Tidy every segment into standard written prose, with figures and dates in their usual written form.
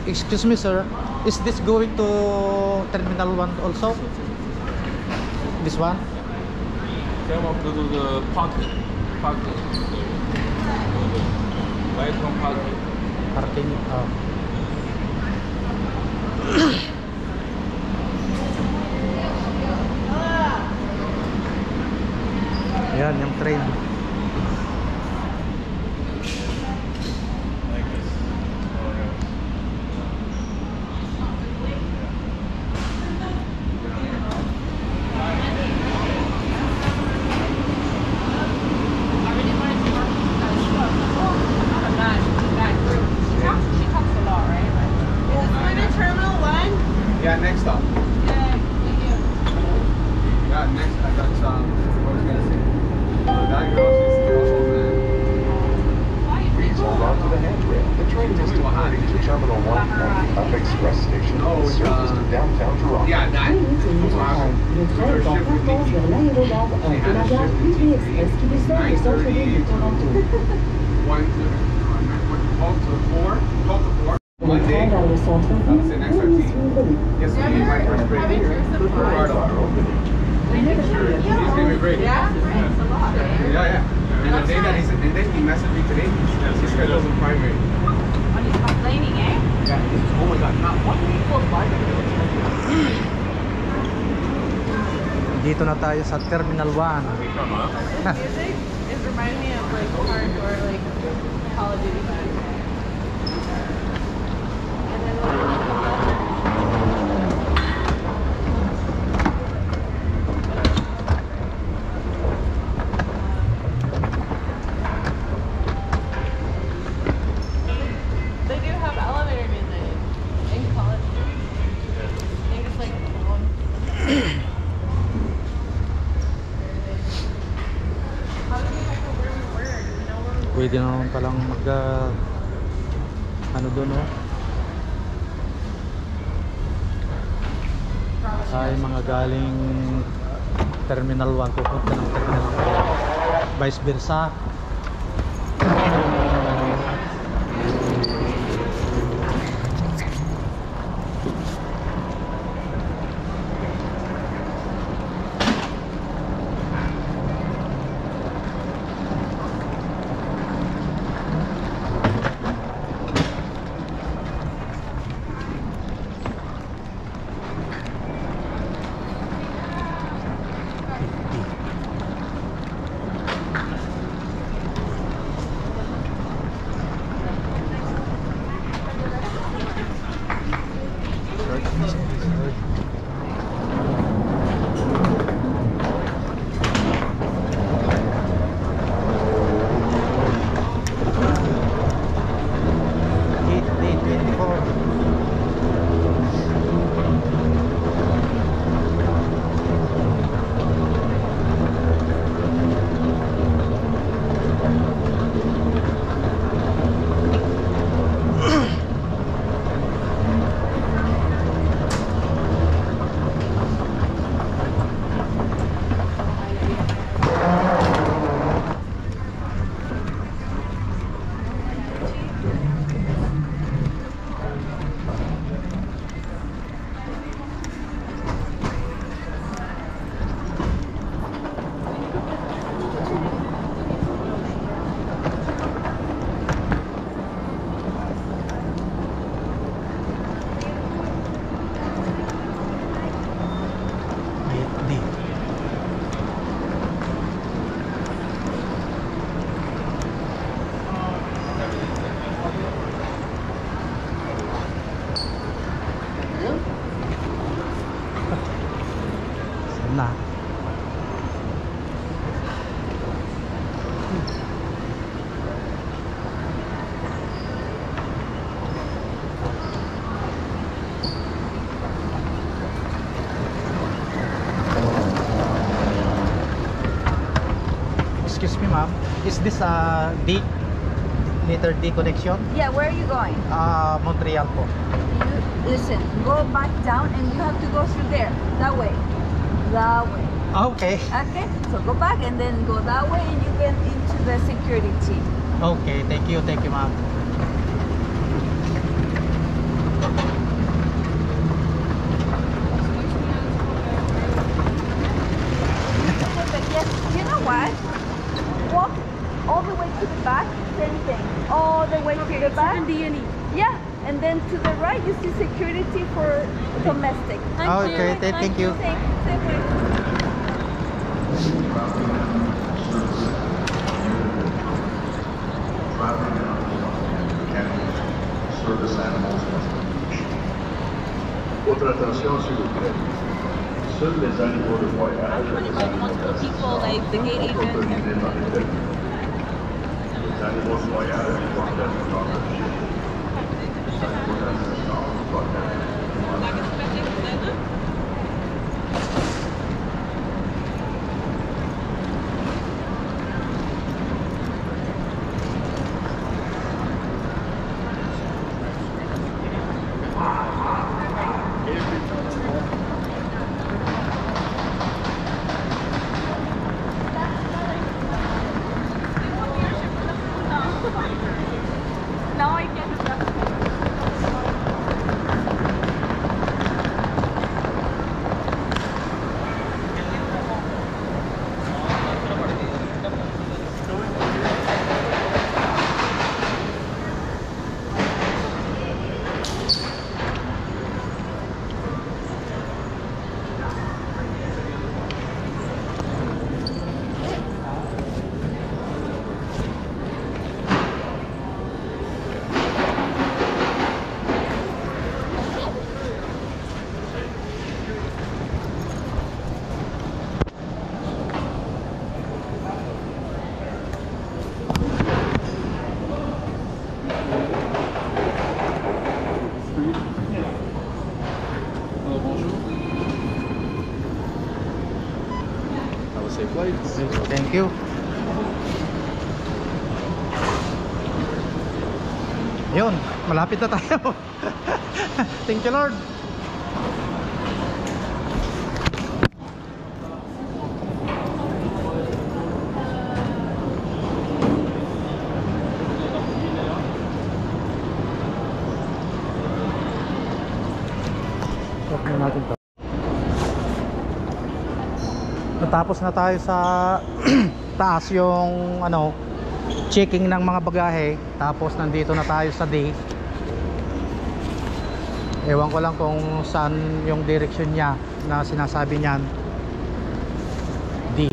Excuse me, sir. Is this going to Terminal 1 also? This one? Come up to the parking. Right from parking. Parking. Oh. Yan, yung train. Like this. Oh, yeah. She talks a lot, right? Is this going to Terminal 1? Yeah, next stop. Yeah, thank you. Yeah, next. That's what I was gonna say. That girl, she's also man. Please hold on to the handrail. The train is departing to Terminal 1 at Up Express Station. Oh, Service to downtown Toronto. Yeah, that. Le train va maintenant vers l'aérogare de la gare UB Express qui dessert le centre-ville de Toronto. 12 to 4. 12 to 4. Le One day. train vers le centre-ville That's the next pour 13. suivre Yes, we need my first break. He's giving me a break. Yeah? Thanks a lot. Yeah. And the day that and then he messaged me today. He schedules in primary. Oh, he's complaining, eh? Yeah. Oh my God. Not one week goes by. Dito na tayo sa Terminal 1. This music is reminding me of like hardcore, like Call of Duty vibes. And then when it comes up, they do have elevator music in Call of Duty. They just like how do we know where we were? Do we know where we were? Pwede naman palang mag ano doon, oh. Ay mga galing Terminal 1 pupunta ng Terminal 2, vice versa. Na. Excuse me, ma'am. Is this a D? Letter D connection? Yeah, where are you going? Montreal po. You, listen, go back down and you have to go through there. That way. That way. Okay. Okay? So go back and then go that way and you get into the security team. Okay, thank you, ma'am. Okay, The back? D&E. Yeah, and then to the right you see security for domestic. Okay, thank you. Same way. Service animals must be leashed. Votre attention s'il vous plaît. Seuls les animaux de voyage et les animaux people, like the gate agent. autorisés dans les terminaux. Les animaux de voyage doivent être protégés. Les animaux d'assistance doivent être Now I get it. Safe flights. Thank you. Yun, malapit na tayo. Thank you, Lord. Stop na natin to. Natapos na tayo sa taas yung checking ng mga bagahe. Tapos nandito na tayo sa D. Ewan ko lang kung saan yung direction niya na sinasabi niyan. D.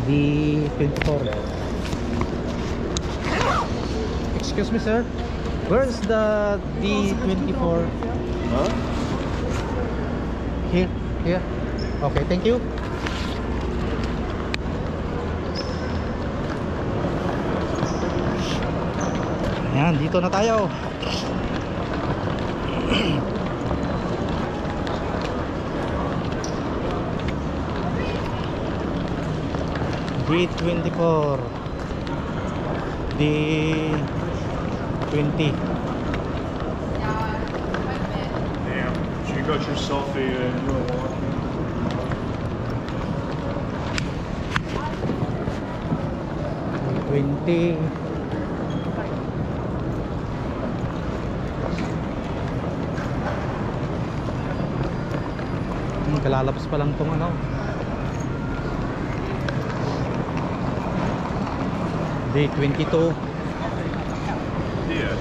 D24. Excuse me, sir. Where's the D24? Huh? Here. Here. Okay, thank you. Ayan, dito na tayo. D24 D20. Damn. You got yourself a Milwaukee. D20. Kalalabas pa lang tong D22. Yeah.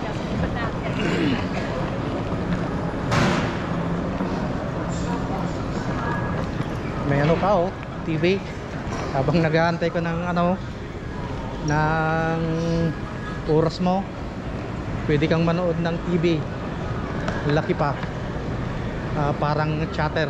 May ka TV habang nag-aantay ko ng ng oras mo, pwede kang manood ng TV. Laki pa, parang chatter.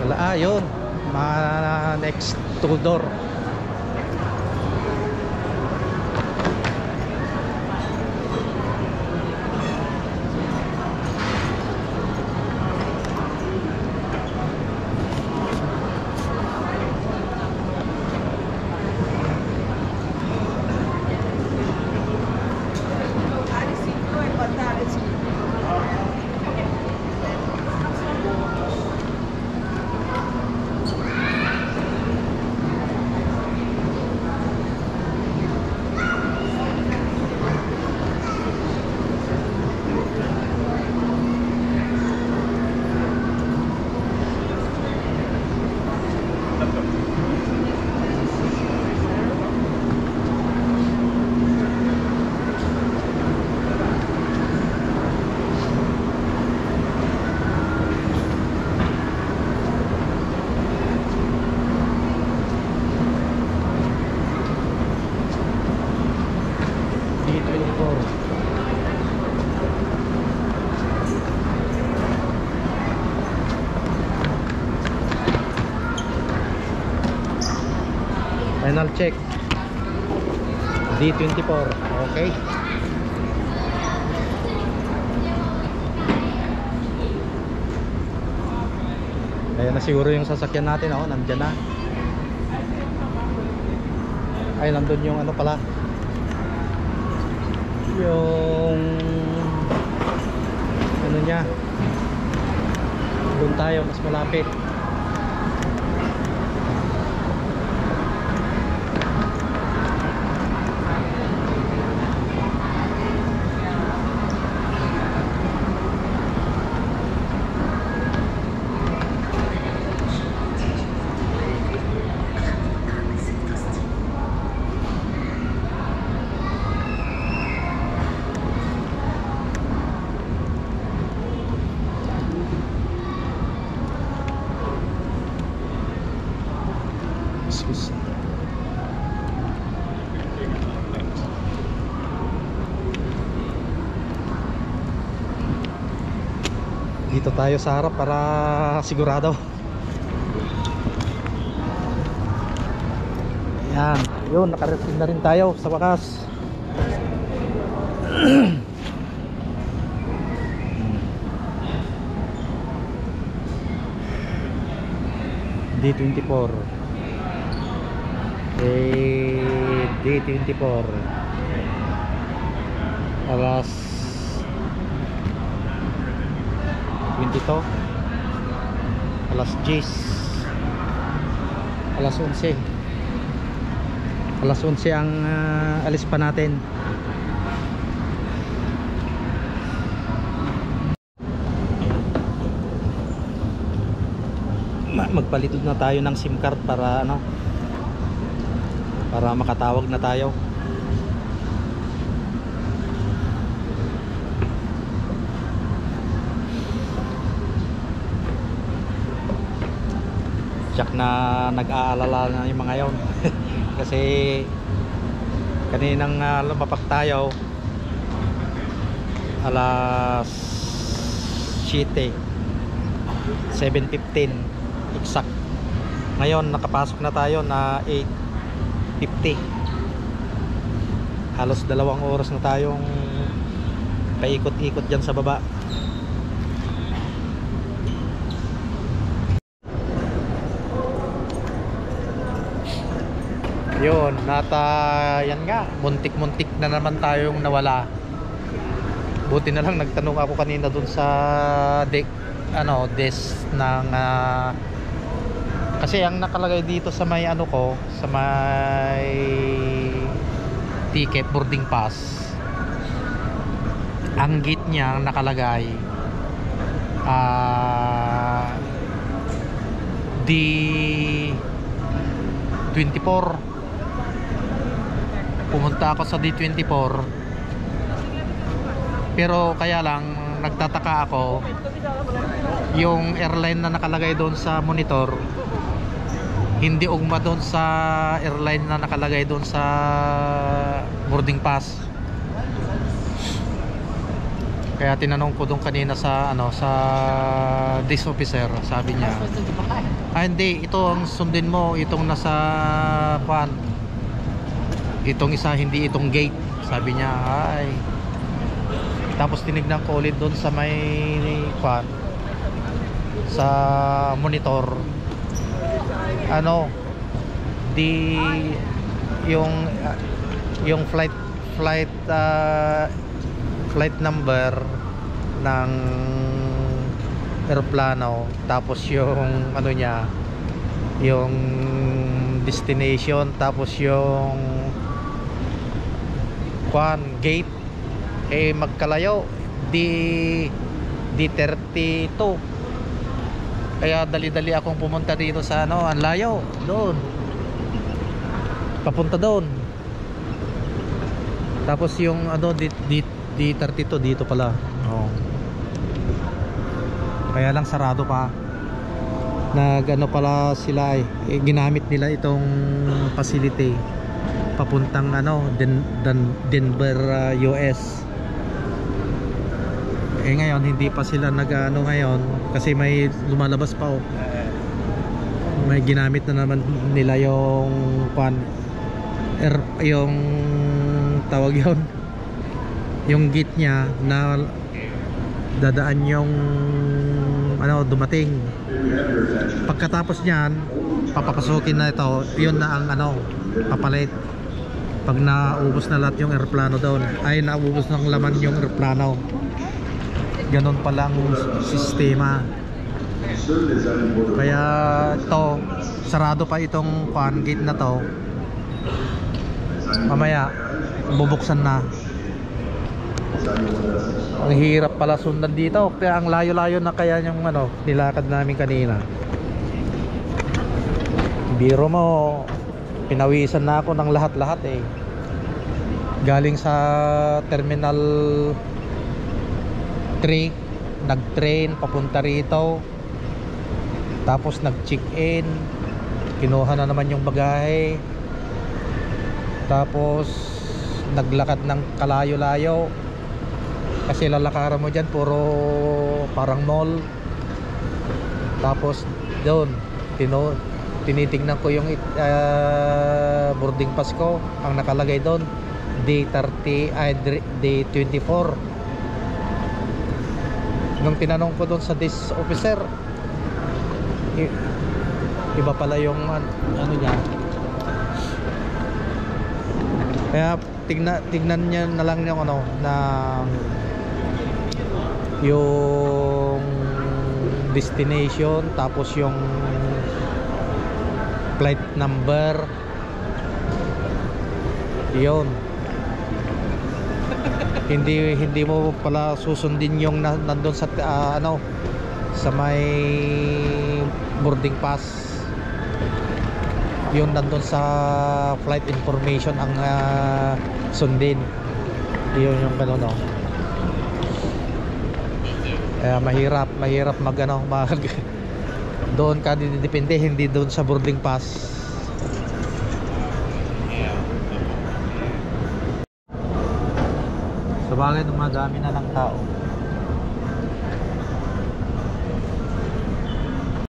Wala, yun next to door. Final check. D24. Okay. Ayan na siguro yung sasakyan natin, oh, nandyan na. Ay, nandun yung ano pala, yung ano niya. Doon tayo, mas malapit. Dito tayo sa harap para sigurado. Yan, yun, nakarating na rin tayo sa wakas. D24. D24. Alas 22, alas 10, alas 11, alas 11 ang alis pa natin. Magpalit na tayo ng SIM card para ano, para makatawag na tayo. Jack na nag-aalala na yung mga yon. Kasi kaninang lumapak tayo alas 7, 7:15 exact. Ngayon nakapasok na tayo na 8:50. Halos 2 oras na tayong paikot-ikot dyan sa baba. Yun, yan nga, muntik-muntik na naman tayong nawala. Buti na lang nagtanong ako kanina dun sa desk ng kasi ang nakalagay dito sa may ano ko, sa may ticket boarding pass, ang gate niya nakalagay D24. Pumunta ako sa D24, pero kaya lang nagtataka ako, yung airline na nakalagay doon sa monitor hindi ugma doon sa airline na nakalagay doon sa boarding pass. Kaya tinanong ko doon kanina sa sa desk officer, sabi niya, hindi, ito ang sundin mo, itong nasa pan, itong isa, hindi itong gate, sabi niya. Ay, tapos tinignan ko ulit doon sa may pan, sa monitor, yung flight number ng eroplano, tapos yung niya, yung destination, tapos yung gate, magkalayo, D32. Kaya dali-dali akong pumunta dito sa ang layo doon, papunta doon. Tapos yung D32 dito pala. Kaya lang sarado pa. Pala sila ginamit nila itong facility papuntang Denver, US. Ngayon hindi pa sila ngayon kasi may lumalabas pa. May ginamit na naman nila yung yung tawag yon, yung gate niya na dadaan yung ano dumating. Pagkatapos niyan papapasukin na ito, yun na ang ano papalit pag naubos na lahat yung eroplano doon, ay naubos ng laman yung eroplano. Ganon palang sistema. Kaya ito sarado pa itong fan gate na to, mamaya bubuksan na. Ang hirap pala sundan dito, kaya ang layo-layo na kaya yung ano nilakad namin kanina. Biro mo, pinawisan na ako ng lahat-lahat eh. Galing sa Terminal 3, nag-train papunta rito, tapos nag-check-in, kinuha na naman yung bagahe, tapos naglakad ng kalayo-layo kasi lalakaran mo dyan puro parang mall. Tapos doon tinitingnan ko yung boarding pass ko, ang nakalagay doon day 30 ay day 24. Nung tinanong ko doon sa desk officer, iba pala yung ano niya. Kaya tignan niya na lang yung ano na yung destination, tapos yung flight number, yun. Hindi mo pala susundin yung nandun sa ano sa may boarding pass, yung nandun sa flight information ang sundin. Yun yung gano'n, no? Kaya mahirap mag ano, doon ka didepende, hindi doon sa boarding pass. Sa bagay dumadami na ng tao.